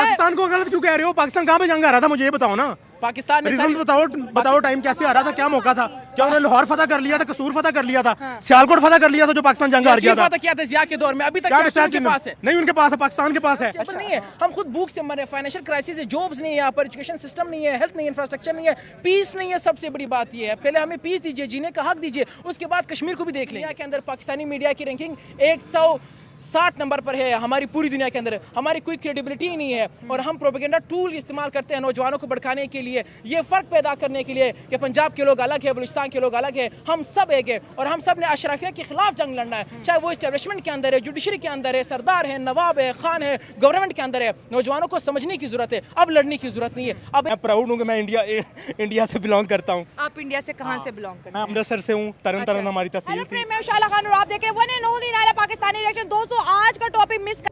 पाकिस्तान को गलत क्यों कह रहे हो? पाकिस्तान कहाँ पे जंग आ रहा था, मुझे ये बताओ ना। पाकिस्तान में रीजन बताओ टाइम कैसे आ रहा था, क्या मौका था? क्या उन्होंने लाहौर फतह कर लिया था, कसूर फतह कर लिया था, सियालकोट फतह कर लिया था जो पाकिस्तान जंग हार गया था? किया था जिया के दौर में, अभी तक उनके पास है नहीं, उनके पास है, पाकिस्तान के पास है। नहीं है, हम खुद भूख से मरे, फाइनेंशियल क्राइसिस है, जॉब्स नहीं है यहाँ पर, एजुकेशन सिस्टम नहीं है, हेल्थ नहीं है, इंफ्रास्ट्रक्चर नहीं है, पीस नहीं है। सबसे बड़ी बात ये है, पहले हमें पीस दीजिए, जीने का हक दीजिए, उसके बाद कश्मीर को भी देख लें। दुनिया के अंदर पाकिस्तानी मीडिया की रैंकिंग 160 नंबर पर है, हमारी पूरी दुनिया के अंदर। हमारी कोई क्रेडिबिलिटी ही नहीं है और हम प्रोपेगेंडा टूल इस्तेमाल करते हैं नौजवानों को भड़काने के लिए, ये फ़र्क पैदा करने के लिए कि पंजाब के लोग अलग है, बलूचिस्तान के लोग अलग है, हम सब एक है और हम सब ने अशराफिया के खिलाफ जंग लड़ना है, चाहे वो इस्टेब्लिशमेंट के अंदर है, जुडिशरी के अंदर है, सरदार है, नवाब है, खान है, गवर्नमेंट के अंदर है। नौजवानों को समझने की जरूरत है, अब लड़ने की जरूरत नहीं है। अब मैं प्राउड हूँ कि मैं इंडिया से बिलोंग करता हूँ। आप इंडिया से कहाँ से बिलोंग करते मैं हैं? अमृतसर से हूँ, तरन तारण हमारी तहसील थी। मैं शाला खान और आप देख रहे हैं one and only Naira Pakistani reaction. दोस्तों आज का टॉपिक मिस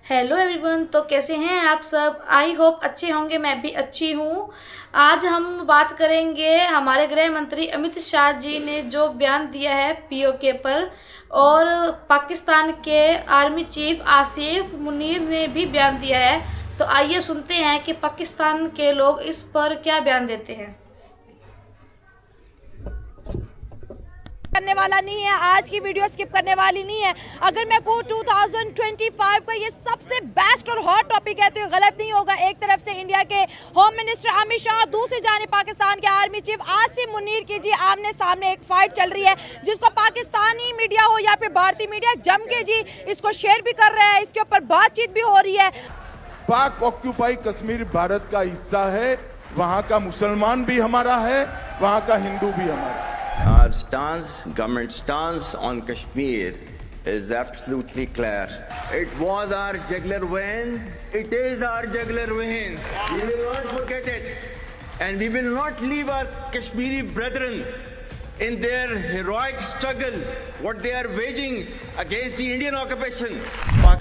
हेलो एवरीवन, तो कैसे हैं आप सब? आई होप अच्छे होंगे, मैं भी अच्छी हूँ। आज हम बात करेंगे हमारे गृह मंत्री अमित शाह जी ने जो बयान दिया है पीओके पर, और पाकिस्तान के आर्मी चीफ आसिफ मुनीर ने भी बयान दिया है। तो आइए सुनते हैं कि पाकिस्तान के लोग इस पर क्या बयान देते हैं। करने वाला नहीं है, आज की वीडियो स्किप करने वाली नहीं है। अगर मैं कहूँ 2025 का ये सबसे बेस्ट और हॉट टॉपिक है तो ये गलत नहीं होगा। एक तरफ से इंडिया के होम मिनिस्टर अमित शाह, दूसरी जानिब पाकिस्तान के आर्मी चीफ आसिफ मुनीर की जी आमने सामने एक फाइट चल रही है, जिसको पाकिस्तानी मीडिया हो या फिर भारतीय मीडिया जम के जी इसको शेयर भी कर रहा है, इसके ऊपर बातचीत भी हो रही है। पाक ऑक्यूपाई कश्मीर भारत का हिस्सा है, वहाँ का मुसलमान भी हमारा है, वहाँ का हिंदू भी हमारा है। Our stance, government stance on Kashmir is absolutely clear. It was our jugular vein. It is our jugular vein. We will not forget it. And we will not leave our Kashmiri brethren in their heroic struggle, what they are waging against the Indian occupation.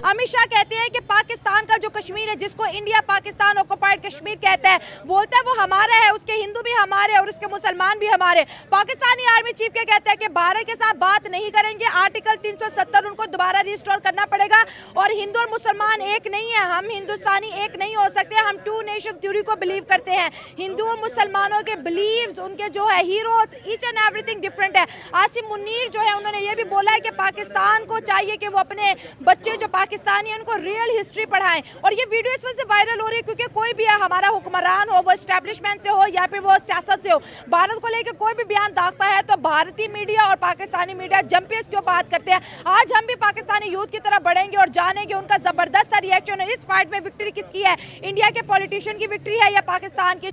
Amit Shah कहते हैं कि पाकिस्तान का जो कश्मीर है, जिसको India Pakistan occupied Kashmir कहता है, बोलता है वो हमारा है, उसके हिंदू भी हमारे और उसके मुसलमान भी हमारे। पाकिस्तानी आर्मी चीफ क्या कहते हैं कि भारत के साथ बात नहीं करेंगे, आर्टिकल 370 उनको दोबारा रिस्टोर करना पड़ेगा और हिंदू और मुसलमान एक नहीं है, हम हिंदुस्तानी एक नहीं हो सकते, हम टू नेशन थ्योरी को बिलीव करते हैं। हिंदू और मुसलमानों के बिलीव्स, उनके जो है heroes, each and everything different है। आसिफ मुनीर जो है उन्होंने ये भी बोला है कि पाकिस्तान को चाहिए कि वो अपने बच्चे जो पाकिस्तानी है उनको रियल हिस्ट्री पढ़ाएं। और ये वीडियो इस वजह से वायरल हो रही है क्योंकि कोई भी हमारा हुक्मरान हो, वो एस्टैब्लिशमेंट से हो या फिर वो सियासत से हो, भारत को लेकर कोई भी बयान दागता है तो भारतीय मीडिया और पाकिस्तानी मीडिया जम पे इसके बात करते हैं। आज हम भी पाकिस्तानी यूथ की तरफ बढ़ेंगे और जानेंगे उनका जबरदस्त सा रिएक्शन है। इस फाइट में विक्ट्री किसकी है, इंडिया के पॉलिटिशियन की विक्ट्री है या पाकिस्तान की?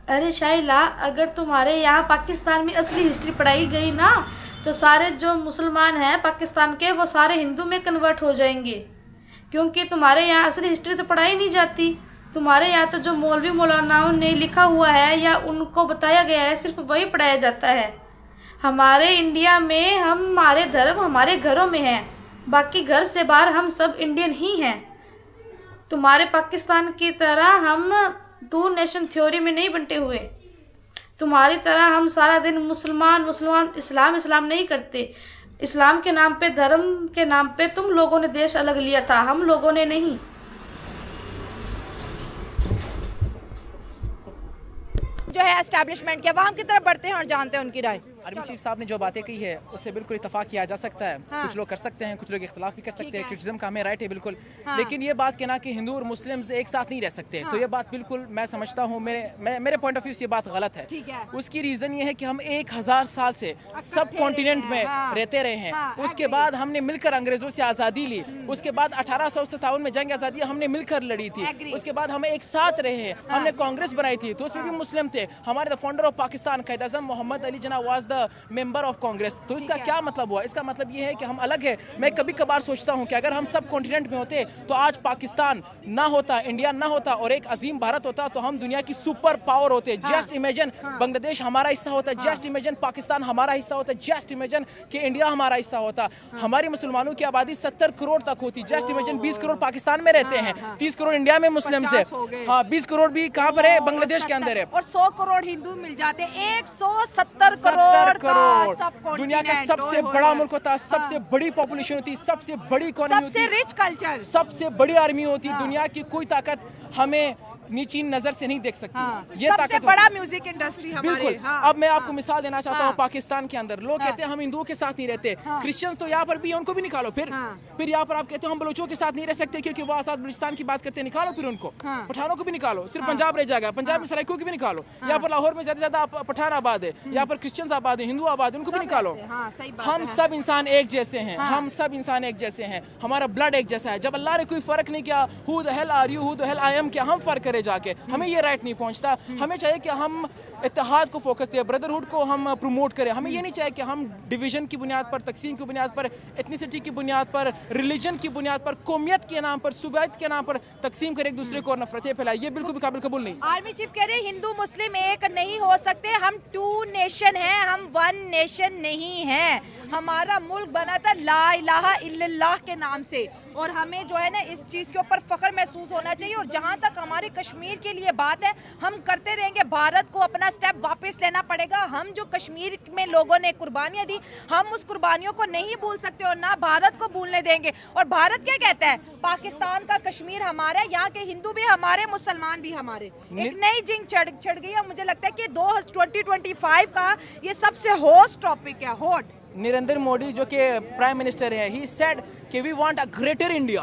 अरे शाइला, अगर तुम्हारे यहाँ पाकिस्तान में असली हिस्ट्री पढ़ाई गई ना तो सारे जो मुसलमान हैं पाकिस्तान के वो सारे हिंदू में कन्वर्ट हो जाएंगे, क्योंकि तुम्हारे यहाँ असली हिस्ट्री तो पढ़ाई नहीं जाती। तुम्हारे यहाँ तो जो मौलवी मौलानाओं ने लिखा हुआ है या उनको बताया गया है सिर्फ वही पढ़ाया जाता है। हमारे इंडिया में हमारे धर्म हमारे घरों में है, बाकी घर से बाहर हम सब इंडियन ही हैं। तुम्हारे पाकिस्तान की तरह हम टू नेशन थ्योरी में नहीं बंटे हुए। तुम्हारी तरह हम सारा दिन मुसलमान इस्लाम नहीं करते। इस्लाम के नाम पे, धर्म के नाम पे तुम लोगों ने देश अलग लिया था, हम लोगों ने नहीं। जो है एस्टैब्लिशमेंट के अवाम की तरफ बढ़ते हैं और जानते हैं उनकी राय। आर्मी चीफ साहब ने जो बातें कही है उससे बिल्कुल इत्तेफाक किया जा सकता है। कुछ लोग कर सकते हैं, कुछ लोग इख्तिलाफ भी कर सकते हैं, क्रिटिसिज्म का हमें राइट है बिल्कुल। लेकिन ये बात कहना कि हिंदू और मुस्लिम्स एक साथ नहीं रह सकते, तो ये बात बिल्कुल मैं समझता हूँ, मेरे पॉइंट ऑफ व्यू से ये बात गलत है। उसकी रीज़न ये है कि हम 1000 साल से सब कॉन्टिनेंट में रहते रहे हैं। उसके बाद हमने मिलकर अंग्रेजों से आज़ादी ली, उसके बाद 1857 में जंग आज़ादी हमने मिलकर लड़ी थी, उसके बाद हम एक साथ रहे हैं, हमने कांग्रेस बनाई थी तो उसमें भी मुस्लिम थे। हमारे the founder of Pakistan Quaid Azam Mohammad Ali Jinnah was the member of Congress. तो इसका क्या मतलब हुआ? इसका मतलब ये है कि हम अलग है। मैं कभी कभार सोचता हूँ कि अगर हम सब कॉन्टिनेंट में होते तो आज पाकिस्तान ना होता, इंडिया ना होता और एक अजीम भारत होता तो हम दुनिया की सुपर पावर होते। जस्ट इमेजिन बांग्लादेश हमारा हिस्सा होता, जस्ट इमेजिन पाकिस्तान हमारा हिस्सा होता, जस्ट इमेजिन कि इंडिया हमारा हिस्सा होता। हमारी मुसलमानों की आबादी 70 करोड़ तक होती, जस्ट इमेजिन 20 करोड़ पाकिस्तान में रहते हैं, 30 करोड़ इंडिया में मुस्लिम है, हाँ 20 करोड़ भी कहाँ पर है? बांग्लादेश के अंदर है। और 100 करोड़ हिंदू मिल जाते, 170 करोड़ करोड़ दुनिया का सबसे बड़ा मुल्क होता, सबसे बड़ी पॉपुलेशन होती, सबसे बड़ी इकोनॉमी होती, सबसे रिच कल्चर, सबसे बड़ी आर्मी होती, दुनिया की कोई ताकत हमें नीची नजर से नहीं देख सकती। ये सबसे ताकत बड़ा म्यूजिक इंडस्ट्री हमारे। बिल्कुल। अब मैं आपको मिसाल देना चाहता हूँ पाकिस्तान के अंदर लोग कहते हैं हम हिंदुओं के साथ नहीं रहते, क्रिश्चियन तो यहाँ पर भी उनको भी निकालो। फिर यहाँ पर आप कहते हो हम बलोचों के साथ नहीं रह सकते क्योंकि वो आजाद बलूचिस्तान की बात करते हैं, निकालो फिर उनको। पठानों को भी निकालो, सिर्फ पंजाब रह जाएगा, पंजाब में सराइकों की भी निकालो। यहाँ पर लाहौर में ज्यादा से ज्यादा पठान आबाद है, यहाँ पर क्रिश्चियन आबाद है, हिंदू आबाद है, उनको भी निकालो। हम सब इंसान एक जैसे हैं, हम सब इंसान एक जैसे हैं, हमारा ब्लड एक जैसा है। जब अल्लाह ने कोई फर्क नहीं किया, who the hell are you, who the hell I am, क्या हम फर्क करे जाके? हमें ये राइट नहीं पहुंचता। हमें चाहिए कि हम इत्तेहाद को फोकस दें, ब्रदरहुड को हम प्रमोट करें। हमें ये नहीं चाहिए कि हम डिवीजन की बुनियाद पर, तकसीम की बुनियाद पर, एथनिसिटी की बुनियाद पर, रिलीजन की बुनियाद पर, कौमियत के नाम पर, सूबायत के नाम पर तकसीम कर एक दूसरे को नफरतें फैलाए। ये बिल्कुल भी काबिल कबूल नहीं। आर्मी चीफ कह रहे हिंदू मुस्लिम एक नहीं हो सकते, हम 2 नेशन हैं, हम 1 नेशन नहीं हैं। हमारा मुल्क बना था ला इलाहा इल्लल्लाह के नाम से, और हमें जो है ना इस चीज़ के ऊपर फख्र महसूस होना चाहिए। और जहाँ तक हमारे कश्मीर के लिए बात है, हम करते रहेंगे। भारत को अपना स्टेप वापस लेना पड़ेगा। हम जो कश्मीर में लोगों ने कुर्बानियाँ दी, हम उस कुर्बानियों को नहीं भूल सकते और ना भारत को भूलने देंगे। और भारत क्या कहता है? पाकिस्तान का कश्मीर हमारा है, यहाँ के हिंदू भी हमारे, मुसलमान भी हमारे। एक नई जिंग चढ़ गई है। मुझे लगता है कि 2025 का ये सबसे हॉट टॉपिक है, हॉट। नरेंद्र मोदी जो कि प्राइम मिनिस्टर है, ही सेड कि we want a greater India.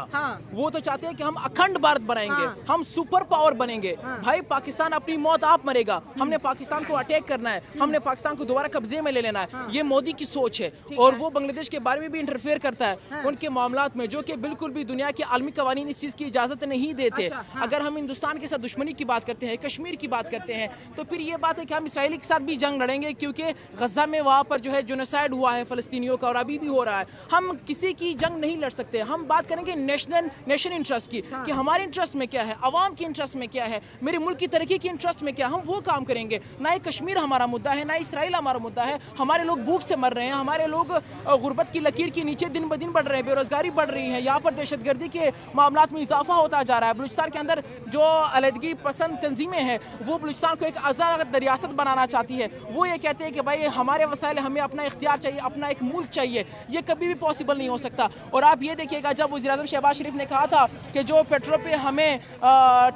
वो तो चाहते हैं कि हम अखंड भारत बनाएंगे, हम सुपर पावर बनेंगे। भाई पाकिस्तान अपनी मौत आप मरेगा, हमने पाकिस्तान को अटैक करना है, हमने पाकिस्तान को दोबारा कब्जे में ले लेना है। ये मोदी की सोच है। और वो बांग्लादेश के बारे में भी इंटरफेयर करता है उनके मामलात में, जो कि बिल्कुल भी दुनिया के आलमी कवानीन इस चीज की इजाजत नहीं देते। अगर हम हिंदुस्तान के साथ दुश्मनी की बात करते हैं, कश्मीर की बात करते हैं, तो फिर ये बात है कि हम इसराइली के साथ भी जंग लड़ेंगे, क्योंकि गजा में वहाँ पर जो है जेनोसाइड हुआ है फलस्तीनियों का, और अभी भी हो रहा है। हम किसी की जंग नहीं लड़ सकते। हम बात करेंगे नेशन इंटरेस्ट की, कि हमारे इंटरेस्ट में क्या है, अवाम के इंटरेस्ट में क्या है, मेरे मुल्क की तरक्की के इंटरेस्ट में क्या, हम वो काम करेंगे। ना ही कश्मीर हमारा मुद्दा है, ना इसराइल हमारा मुद्दा है। हमारे लोग भूख से मर रहे हैं, हमारे लोग गुर्बत की लकीर के नीचे दिन ब दिन बढ़ रहे हैं, बेरोजगारी बढ़ रही है, यहाँ पर दहशतगर्दी के मामलात में इजाफा होता जा रहा है। बलूचिस्तान के अंदर जो अलहदगी पसंद तंजीमें हैं, वो बलूचिस्तान को एक आज़ाद रियासत बनाना चाहती है। वो ये कहते हैं कि भाई हमारे वसाइल, हमें अपना इख्तियार चाहिए, अपना एक मुल्क चाहिए। ये कभी भी पॉसिबल नहीं हो सकता। और आप ये देखिएगा, जब वज़ीर-ए-आज़म शहबाज शरीफ ने कहा था कि जो पेट्रोल पे हमें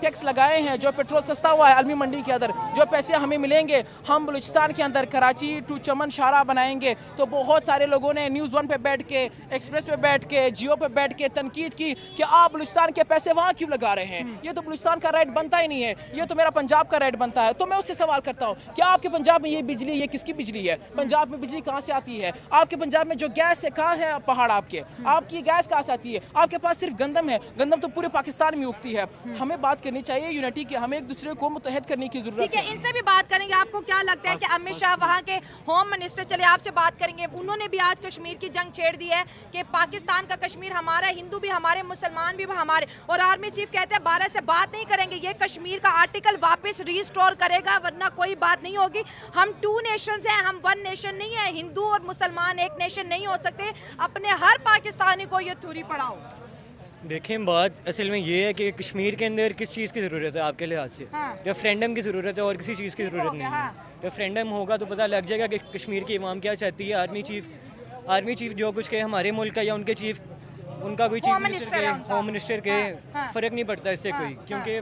टैक्स लगाए हैं, जो पेट्रोल सस्ता हुआ है अलमी मंडी के अंदर, जो पैसे हमें मिलेंगे, हम बलूचिस्तान के अंदर कराची टू चमन शाहरा बनाएंगे। तो बहुत सारे लोगों ने न्यूज़ 1 पे बैठ के, एक्सप्रेस पे बैठ के, जियो पे बैठ के तनकीद की कि आप बलूचिस्तान के पैसे वहाँ क्यों लगा रहे हैं, ये तो बलूचिस्तान का राइट बनता ही नहीं है, ये तो मेरा पंजाब का राइट बनता है। तो मैं उससे सवाल करता हूँ, क्या आपके पंजाब में ये बिजली, ये किसकी बिजली है? पंजाब में बिजली कहाँ से आती है? आपके पंजाब में जो गैस है, कहाँ है पहाड़ आपकी गैस कहाँ से आती है? आपके पास सिर्फ गंदम है, गंदम तो पूरे पाकिस्तान में उगती है। हमें बात करनी चाहिए यूनिटी की, हमें एक दूसरे को मुत्तहद करने की जरूरत है। ठीक है, इनसे भी बात करेंगे। आपको क्या लगता है कि अमित शाह वहाँ के होम मिनिस्टर, चले आपसे बात करेंगे, उन्होंने भी आज कश्मीर की जंग छेड़ दी है कि पाकिस्तान का कश्मीर हमारा, हिंदू भी हमारे, मुसलमान भी हमारे। और आर्मी चीफ कहते हैं भारत से बात नहीं करेंगे, ये कश्मीर का आर्टिकल वापस रिस्टोर करेगा, वरना कोई बात नहीं होगी। हम 2 नेशंस हैं, हम 1 नेशन नहीं है। हिंदू और मुसलमान एक नेशन नहीं हो सकते। अपने हर पाकिस्तानी को ये थ्योरी पढ़ाओ। देखें, बात असल में ये है कि कश्मीर के अंदर किस चीज़ की ज़रूरत है आपके लिहाज से? रेफरेंडम की ज़रूरत है और किसी चीज़ की ज़रूरत नहीं है। रेफरेंडम होगा तो पता लग जाएगा कि कश्मीर की अवाम क्या चाहती है। आर्मी चीफ जो कुछ कहे हमारे मुल्क का या उनके चीफ, उनका कोई चीफ मिनिस्टर के, होम मिनिस्टर के, फ़र्क नहीं पड़ता इससे कोई, क्योंकि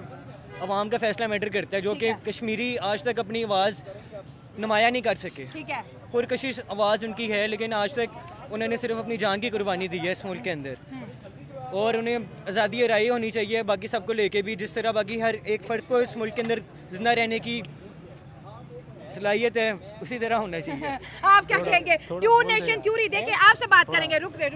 अवाम का फैसला मैटर करता है। जो कि कश्मीरी आज तक अपनी आवाज़ नुमाया नहीं कर सके। ठीक है, पुरकशिश आवाज़ उनकी है, लेकिन आज तक उन्होंने सिर्फ अपनी जान की कुर्बानी दी है इस मुल्क के अंदर। और उन्हें आज़ादी राय होनी चाहिए बाकी सबको लेके भी, जिस तरह बाकी हर एक फ़र्द को इस मुल्क के अंदर जिंदा रहने की सलाहियत है, उसी तरह होना चाहिए। आप क्या कहेंगे? 2 नेशन थ्योरी, देखिए आपसे बात करेंगे, रुके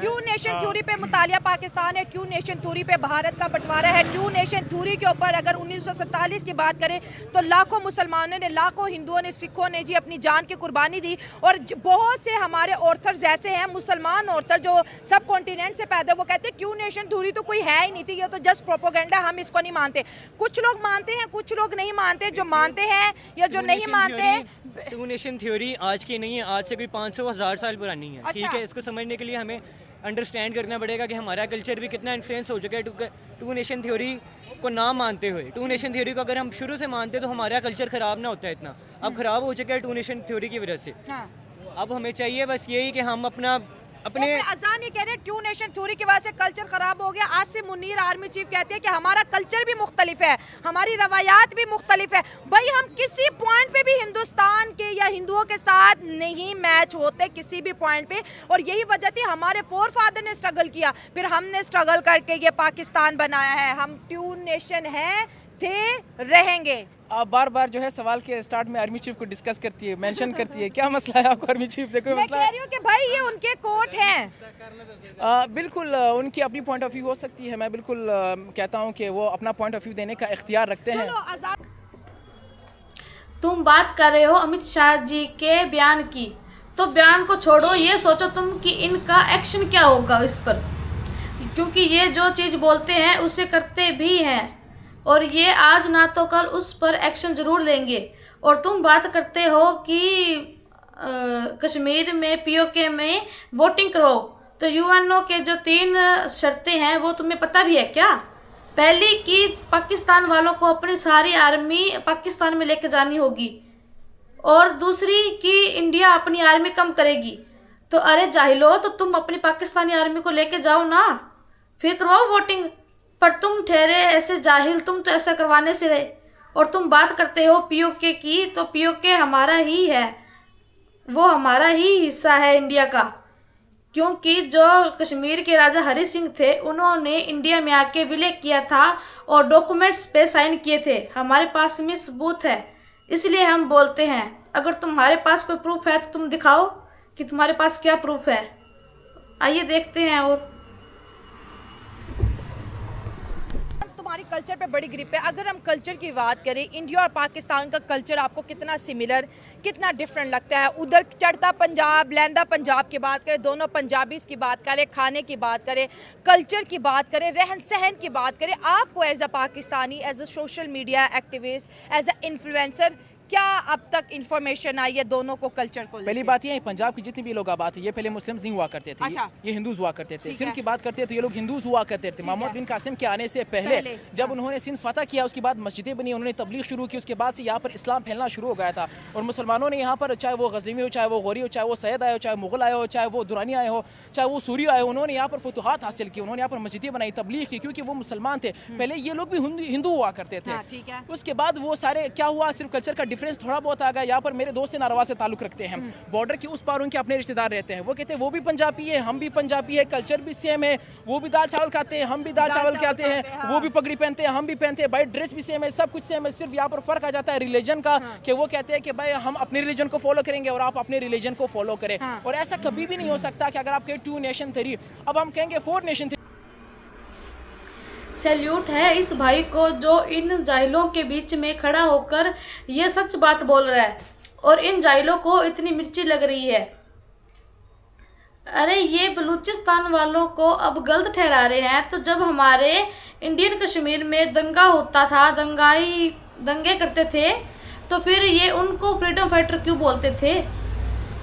2 नेशन थ्योरी पे मुतालिया पाकिस्तान है, 2 नेशन थ्योरी पे भारत का बंटवारा है। 2 नेशन थ्योरी के ऊपर अगर 1947 की बात करें तो लाखों मुसलमानों ने, लाखों हिंदुओं ने, सिखों ने जी अपनी जान की कुर्बानी दी। और बहुत से हमारे ऑर्थर्स ऐसे हैं, मुसलमान ऑर्थर जो सब कॉन्टिनेंट से पैदा, वो कहते हैं 2 नेशन थ्योरी तो कोई है ही नहीं थी, ये तो जस्ट प्रोपोगेंडा, हम इसको नहीं मानते। कुछ लोग मानते हैं, कुछ लोग नहीं मानते। जो मानते हैं या जो नहीं मानते, 2 नेशन थ्योरी आज की नहीं है, आज से कोई 500-1000 साल पुरानी है। ठीक है, इसको समझने के लिए हमें अंडरस्टैंड करना पड़ेगा कि हमारा कल्चर भी कितना इन्फ्लुएंस हो चुका है टू नेशन थ्योरी को ना मानते हुए। टू नेशन थ्योरी को अगर हम शुरू से मानते तो हमारा कल्चर ख़राब ना होता है इतना। अब ख़राब हो चुका है टू नेशन थ्योरी की वजह से। अब हमें चाहिए बस यही कि हम अपने अजान ये कह रहे हैं टू नेशन थ्योरी की वजह से कल्चर खराब हो गया। आसिम मुनीर आर्मी चीफ कहते हैं कि हमारा कल्चर भी मुख्तलिफ है, हमारी रवायात भी मुख्तलिफ है। भाई हम किसी पॉइंट पे भी हिंदुस्तान के या हिंदुओं के साथ नहीं मैच होते किसी भी पॉइंट पे, और यही वजह थी हमारे फोर फादर ने स्ट्रगल किया, फिर हमने स्ट्रगल करके ये पाकिस्तान बनाया है। हम टू नेशन हैं, थे, रहेंगे। आप बार बार जो है सवाल के स्टार्ट में आर्मी चीफ को डिस्कस करती है, मेंशन करती है, क्या मसला है आपको आर्मी चीफ से? कोई मसला? मैं कह रही हूँ कि भाई ये उनके कोर्ट हैं। बिल्कुल उनकी अपनी पॉइंट ऑफ व्यू हो सकती है। मैं बिल्कुल कहता हूँ कि वो अपना पॉइंट ऑफ व्यू देने का इख्तियार रखते हैं। तुम बात कर रहे हो अमित शाह जी के बयान की, तो बयान को छोड़ो, ये सोचो तुम कि इनका एक्शन क्या होगा इस पर, क्योंकि ये जो चीज़ बोलते हैं उसे करते भी हैं, और ये आज ना तो कल उस पर एक्शन ज़रूर लेंगे। और तुम बात करते हो कि कश्मीर में पीओके में वोटिंग करो, तो यूएनओ के जो 3 शर्तें हैं वो तुम्हें पता भी है क्या? पहली कि पाकिस्तान वालों को अपनी सारी आर्मी पाकिस्तान में लेके जानी होगी, और दूसरी कि इंडिया अपनी आर्मी कम करेगी। तो अरे जाहिलो, तो तुम अपनी पाकिस्तानी आर्मी को लेके जाओ ना, फिर करवाओ वोटिंग। पर तुम ठहरे ऐसे जाहिल, तुम तो ऐसा करवाने से रहे। और तुम बात करते हो पीओके की, तो पीओके हमारा ही है, वो हमारा ही हिस्सा है इंडिया का, क्योंकि जो कश्मीर के राजा हरि सिंह थे उन्होंने इंडिया में आके विलय किया था और डॉक्यूमेंट्स पे साइन किए थे। हमारे पास में सबूत है, इसलिए हम बोलते हैं। अगर तुम्हारे पास कोई प्रूफ है तो तुम दिखाओ कि तुम्हारे पास क्या प्रूफ है। आइए देखते हैं। और हमारी कल्चर पे बड़ी ग्रिप है। अगर हम कल्चर की बात करें, इंडिया और पाकिस्तान का कल्चर आपको कितना सिमिलर, कितना डिफरेंट लगता है? उधर चढ़ता पंजाब, लैंदा पंजाब की बात करें, दोनों पंजाबीज की बात करें, खाने की बात करें, कल्चर की बात करें, रहन सहन की बात करें, आपको as a Pakistani, as a social media activist, as a influencer, क्या अब तक इन्फॉर्मेशन आई है दोनों को कल्चर को? पहली बात ये है, पंजाब की जितनी भी लोग आबाद है ये पहले मुस्लिम्स नहीं हुआ करते थे। अच्छा। ये हिंदूज हुआ करते थे। सिंध की बात करते हैं तो ये लोग हिंदूज हुआ करते थे। मोहम्मद बिन कासिम के आने से पहले जब उन्होंने सिंध फतह किया, उसके बाद मस्जिदें बनी, उन्होंने तबलीग शुरू की, उसके बाद से यहाँ पर इस्लाम फैलना शुरू हो गया था। और मुसलमानों ने यहाँ पर, चाहे वो गजनवी हो, चाहे वो गौरी हो, चाहे वो सैयद आए हो, चाहे मुगल आए हो, चाहे वो दुरानी आए हो, चाहे वो सूरी आए हो, उन्होंने यहाँ पर फतुहात हासिल की, उन्होंने यहाँ पर मस्जिदें बनाई, तबलीग की, क्योंकि वो मुसलमान थे। पहले ये लोग भी हिंदू हुआ करते थे। उसके बाद वो सारे क्या हुआ, सिर्फ कल्चर का डिफरेंस थोड़ा बहुत आ गया। यहाँ पर मेरे दोस्त नारवा से ताल्लुक रखते हैं, बॉर्डर के उस पार उनके अपने रिश्तेदार रहते हैं। वो कहते हैं वो भी पंजाबी है, हम भी पंजाबी है, कल्चर भी सेम है, वो भी दाल चावल खाते हैं, हम भी दाल चावल खाते हैं, वो भी पगड़ी पहनते हैं, हम भी पहनते हैं, भाई ड्रेस भी सेम है, सब कुछ सेम है। सिर्फ यहाँ पर फर्क आ जाता है रिलीजन का, कि वो कहते हैं कि भाई हम अपने रिलीजन को फॉलो करेंगे और आप अपने रिलीजन को फॉलो करें। और ऐसा कभी भी नहीं हो सकता कि अगर आप कहें टू नेशन थ्योरी, अब हम कहेंगे 4 नेशन। सैल्यूट है इस भाई को जो इन जाहिलों के बीच में खड़ा होकर ये सच बात बोल रहा है, और इन जाहिलों को इतनी मिर्ची लग रही है। अरे ये बलूचिस्तान वालों को अब गलत ठहरा रहे हैं, तो जब हमारे इंडियन कश्मीर में दंगा होता था, दंगे करते थे, तो फिर ये उनको फ्रीडम फाइटर क्यों बोलते थे?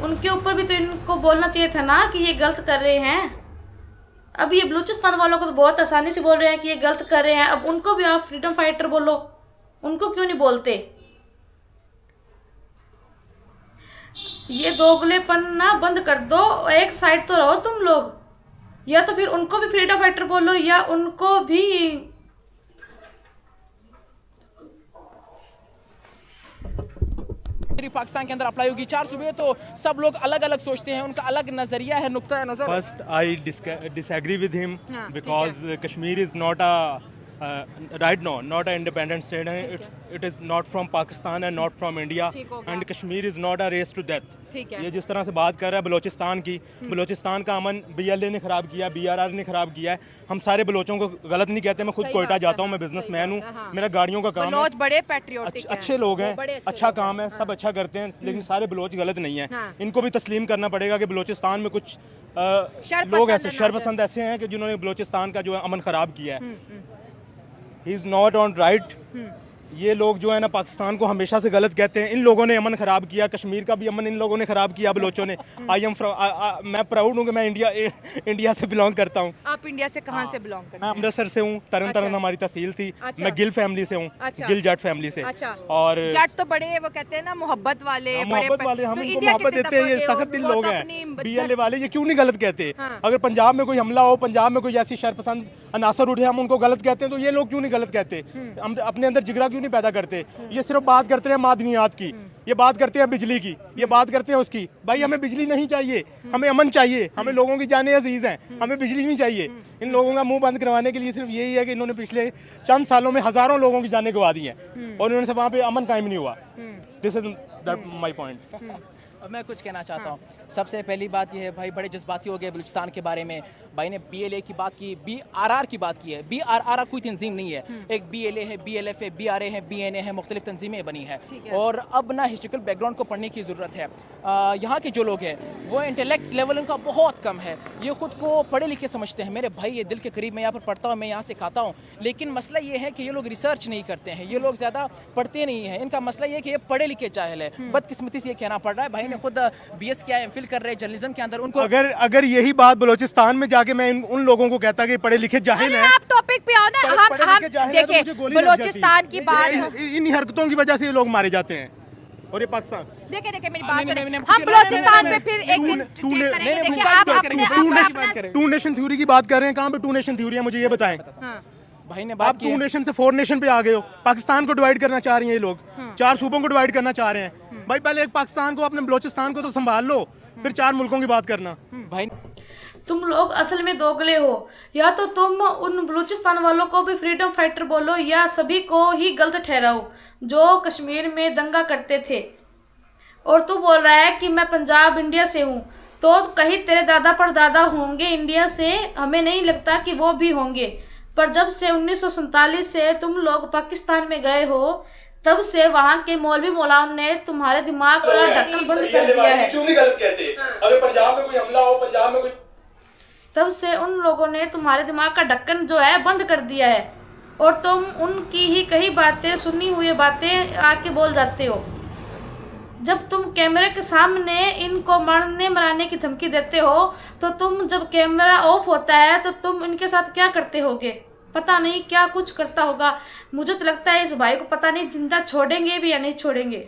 उनके ऊपर भी तो इनको बोलना चाहिए था ना कि ये गलत कर रहे हैं। अब ये बलूचिस्तान वालों को तो बहुत आसानी से बोल रहे हैं कि ये गलत कर रहे हैं, अब उनको भी आप फ्रीडम फाइटर बोलो, उनको क्यों नहीं बोलते? ये दोगलेपन ना बंद कर दो, एक साइड तो रहो तुम लोग, या तो फिर उनको भी फ्रीडम फाइटर बोलो या उनको भी। पाकिस्तान के अंदर अप्लाई होगी 4 सूबे, तो सब लोग अलग अलग सोचते हैं, उनका अलग नजरिया है, नुक्ता नजर। First I disagree with him because Kashmir is not a right now not an independent state. It is not from Pakistan and not from India, and Kashmir is not a race to death. ये जिस तरह से बात कर रहा है बलोचिस्तान की, बलोचिस्तान का अमन BLA ने खराब किया, BRR ने खराब किया है। हम सारे बलोचों को गलत नहीं कहते। मैं खुद कोयटा जाता हूँ, मैं बिजनेसमैन हूँ, मेरा गाड़ियों का काम है, बड़े पैट्रियोटिक अच्छे लोग हैं, अच्छा काम है, सब अच्छा करते हैं, लेकिन सारे बलोच गलत नहीं है। इनको भी तस्लीम करना पड़ेगा कि बलोचिस्तान में कुछ लोग ऐसे शरपसंद ऐसे हैं कि जिन्होंने बलोचिस्तान का जो अमन खराब किया है। He is not on right ये लोग जो है ना पाकिस्तान को हमेशा से गलत कहते हैं। इन लोगों ने अमन ख़राब किया, कश्मीर का भी अमन इन लोगों ने ख़राब किया, बलोचों ने। मैं प्राउड हूँ कि मैं इंडिया से बिलोंग करता हूँ। आप इंडिया से कहाँ से बिलोंग करते मैं अमृतसर से हूँ, तरन तारण हमारी तहसील थी। मैं गिल फैमिली से हूँ, गिल जट फैमिली से। और जट तो बड़े वो कहते हैं ना मोहब्बत वाले, मोहब्बत वाले, हम इनको मोहब्बत देते हैं। ये सख्त दिल लोग हैं BLA वाले, ये क्यों नहीं गलत कहते? अगर पंजाब में कोई हमला हो, पंजाब में कोई ऐसी शरपसंद अनासर उठे, हम उनको गलत कहते हैं, तो ये लोग क्यों नहीं गलत कहते? हम अपने अंदर जिगरा क्यों नहीं पैदा करते? ये सिर्फ बात करते हैं मादनियात की, ये बात करते हैं बिजली की, ये बात करते हैं उसकी। भाई हमें बिजली नहीं चाहिए, हमें अमन चाहिए, हमें लोगों की जानें अजीज हैं, हमें बिजली नहीं चाहिए। इन लोगों का मुंह बंद करवाने के लिए सिर्फ यही है कि इन्होंने पिछले चंद सालों में हजारों लोगों की जानें गंवा दी हैं और उन्होंने से वहाँ पे अमन कायम नहीं हुआ। This is that my point. अब मैं कुछ कहना चाहता हूँ। सबसे पहली बात यह है, भाई बड़े जज्बाती हो गए बलूचिस्तान के बारे में। भाई ने BLA की बात की, BRR की बात की है। BRR कोई तंजीम नहीं है, एक BLA है, BLF है, BRA है, BNA है, मुख्तलिफ तंजीमें बनी है। और अब ना हिस्ट्रिकल बैकग्राउंड को पढ़ने की ज़रूरत है। यहाँ के जो लोग हैं वो इंटेलेक्ट लेवल उनका बहुत कम है, ये ख़ुद को पढ़े लिखे समझते हैं। मेरे भाई ये दिल के करीब, मैं यहाँ पर पढ़ता हूँ, मैं यहाँ से खाता हूँ, लेकिन मसला ये है कि ये लोग रिसर्च नहीं करते हैं, ये लोग ज़्यादा पढ़ते नहीं हैं। इनका मसला ये है कि ये पढ़े लिखे जाहिल है। बदकिस्मती से ये कहना पड़ रहा है। भाई ने खुद BS किया, MPhil कर रहे हैं जर्नलिज्म के अंदर। उनको अगर यही बात बलोचिस्तान में जाके मैं उन लोगों को कहता कि पढ़े लिखे जाहिल हैं। आप टॉपिक पे आओ ना। हम देखिए बलोचिस्तान की बात, इन हरकतों की वजह से ये लोग मारे जाते हैं। और ये पाकिस्तान, देखिए मेरी बात सुनिए, हम बलोचिस्तान में फिर एक दिन देखिए आप अपने टू नेशन थ्योरी की बात कर रहे हैं। कहाँ पे टू नेशन थ्योरी है, मुझे ये बताएं। भाई ने आप बात की 2 नेशन से 4 नेशन पे आ गए हो। पाकिस्तान को डिवाइड करना चाह रही हैं ये लोग, 4 सूबों को डिवाइड करना चाह रहे हैं। भाई पहले एक पाकिस्तान को, अपने बलोचिस्तान को तो संभाल लो, फिर 4 मुल्कों की बात करना। भाई तुम लोग असल में दोगले हो। या तो तुम उन बलूचिस्तान वालों को भी फ्रीडम फाइटर बोलो या सभी को ही गलत ठहराओ जो कश्मीर में दंगा करते थे। और तू बोल रहा है कि मैं पंजाब इंडिया से हूँ, तो कहीं तेरे दादा परदादा होंगे इंडिया से? हमें नहीं लगता कि वो भी होंगे। पर जब से 1947 से तुम लोग पाकिस्तान में गए हो, तब से वहाँ के मौलवी मौलाना ने तुम्हारे दिमाग का ढक्कन बंद कर दिया है। क्यों नहीं गलत कहते? अगर पंजाब में कोई हमला हो, पंजाब में कोई, तब से उन लोगों ने तुम्हारे दिमाग का ढक्कन जो है बंद कर दिया है और तुम उनकी ही कई बातें, सुनी हुई बातें आके बोल जाते हो। जब तुम कैमरे के सामने इनको मारने मराने की धमकी देते हो, तो तुम जब कैमरा ऑफ होता है तो तुम इनके साथ क्या करते होगे? पता नहीं क्या कुछ करता होगा। मुझे तो लगता है इस भाई को पता नहीं जिंदा छोड़ेंगे भी या नहीं छोड़ेंगे।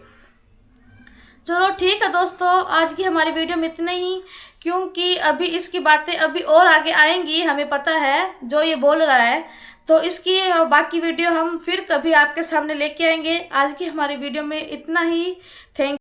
चलो ठीक है दोस्तों, आज की हमारी वीडियो में इतना ही, क्योंकि अभी इसकी बातें अभी और आगे आएंगी, हमें पता है जो ये बोल रहा है। तो इसकी बाकी वीडियो हम फिर कभी आपके सामने लेके आएंगे। आज की हमारी वीडियो में इतना ही। थैंक